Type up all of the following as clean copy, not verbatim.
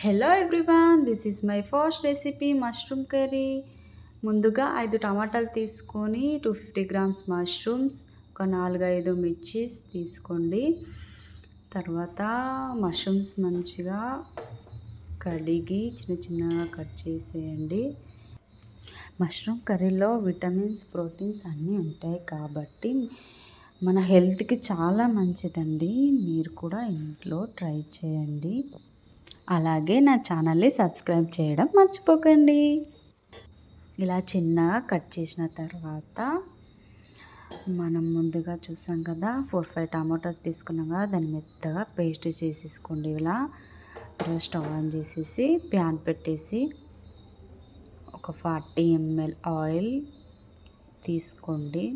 Hello everyone, this is my first recipe mushroom curry. ముందుగా 5 టమాటాలు తీసుకొని 250 గ్రామ్స్ మష్రూమ్స్, ఒక 4-5 మిర్చీస్ తీసుకోండి. తర్వాత మష్రూమ్స్ మంచిగా కడిగి చిన్న చిన్నగా కట్ చేసేయండి. మష్రూమ్ కర్రీలో విటమిన్స్, ప్రోటీన్స్ అన్నీ ఉంటాయి కాబట్టి మన హెల్త్కి చాలా మంచిదండి. మీరు కూడా ఇంట్లో ట్రై చేయండి. అలాగే నా ఛానల్ని సబ్స్క్రైబ్ చేయడం మర్చిపోకండి. ఇలా చిన్నగా కట్ చేసిన తర్వాత మనం ముందుగా చూసాం కదా, 4-5 టమాటాలు తీసుకున్నాం కదా, దాన్ని మెత్తగా పేస్ట్ చేసేసుకోండి. ఇలా స్టవ్ ఆన్ చేసేసి ప్యాన్ పెట్టేసి ఒక 40 ml ఆయిల్ తీసుకోండి.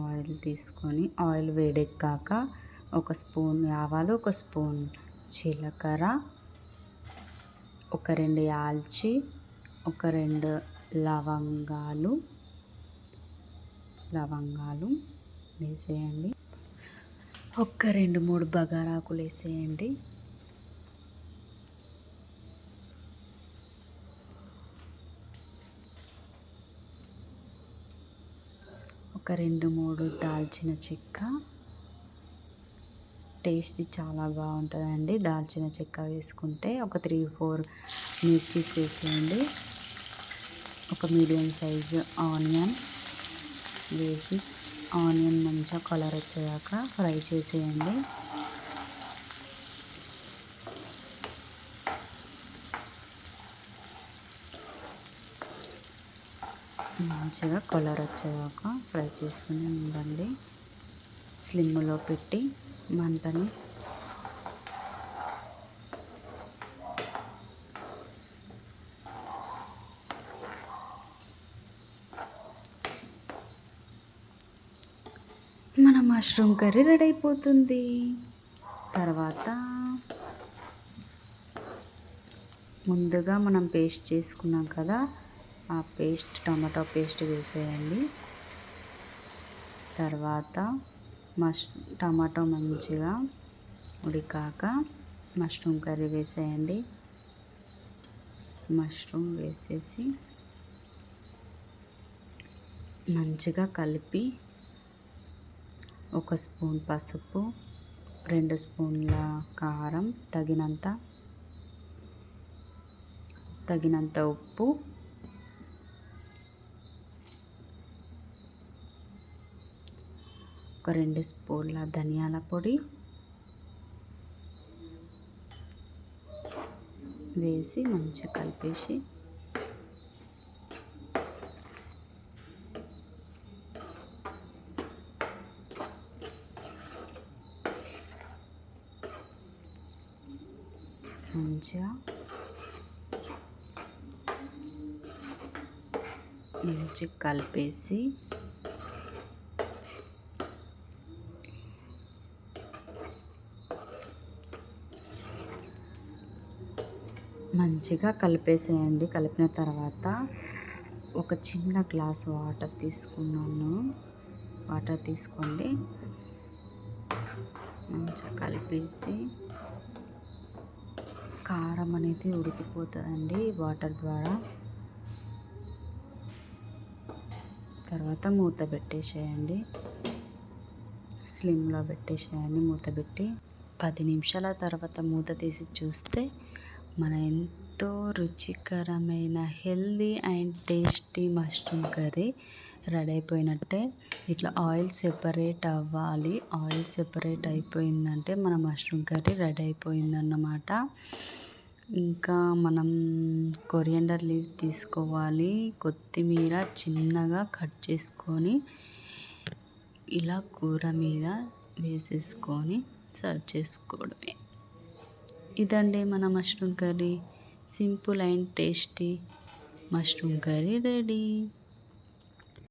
ఆయిల్ తీసుకొని ఆయిల్ వేడెక్కాక ఒక స్పూన్ ఆవాలు, ఒక స్పూన్ జీలకర్ర, ఒక 2 యాల్చి, ఒక 2 లవంగాలు వేసేయండి. ఒక 2-3 బగారాకులు వేసేయండి. ఒక 2-3 దాల్చిన చెక్క. టేస్ట్ చాలా బాగుంటుందండి దాల్చిన చెక్క వేసుకుంటే. ఒక 3-4 మిర్చీస్ వేసేయండి. ఒక మీడియం సైజు ఆనియన్ వేసి ఆనియన్ మంచిగా కలర్ వచ్చేదాకా ఫ్రై చేసేయండి. మంచిగా కలర్ వచ్చేదాకా ఫ్రై చేస్తూనే ఉండండి. స్లిమ్లో పెట్టి మంటని. మన మష్రూమ్ కర్రీ రెడీ అయిపోతుంది. తర్వాత ముందుగా మనం పేస్ట్ చేసుకున్నాం కదా, ఆ టమాటో పేస్ట్ వేసేయండి. తర్వాత టమాటో మంచిగా ఉడికాక మష్రూమ్ కర్రీ వేసేయండి. మష్రూమ్ వేసేసి మంచిగా కలిపి ఒక స్పూన్ పసుపు, 2 స్పూన్ల కారం, తగినంత ఉప్పు, ఒక 2 స్పూన్ల ధనియాల పొడి వేసి మంచిగా కలిపేసి మంచిగా కలిపేసి మంచిగా కలిపేసేయండి. కలిపిన తర్వాత ఒక చిన్న గ్లాస్ వాటర్ తీసుకోండి. మంచిగా కలిపేసి కారం అనేది ఉడికిపోతుందండి వాటర్ ద్వారా. తర్వాత మూత పెట్టేసేయండి. స్లిమ్లో పెట్టేసేయండి. మూత పెట్టి 10 నిమిషాల తర్వాత మూత తీసి చూస్తే మన ఎంతో రుచికరమైన healthy and tasty mushroom curry ready అయిపోయినట్టే. ఇట్లా ఆయిల్ సెపరేట్ అవ్వాలి. ఆయిల్ సెపరేట్ అయిపోయిందంటే మన మష్రూమ్ కర్రీ రెడీ అయిపోయిందన్నమాట. ఇంకా మనం కొరియాండర్ లీవ్ తీసుకోవాలి. కొత్తిమీర చిన్నగా కట్ చేసుకొని ఇలా కూర మీద వేసేసుకొని సర్వ్ చేసుకోవడమే. ఇదండి మన mushroom curry. Simple and tasty mushroom curry ready.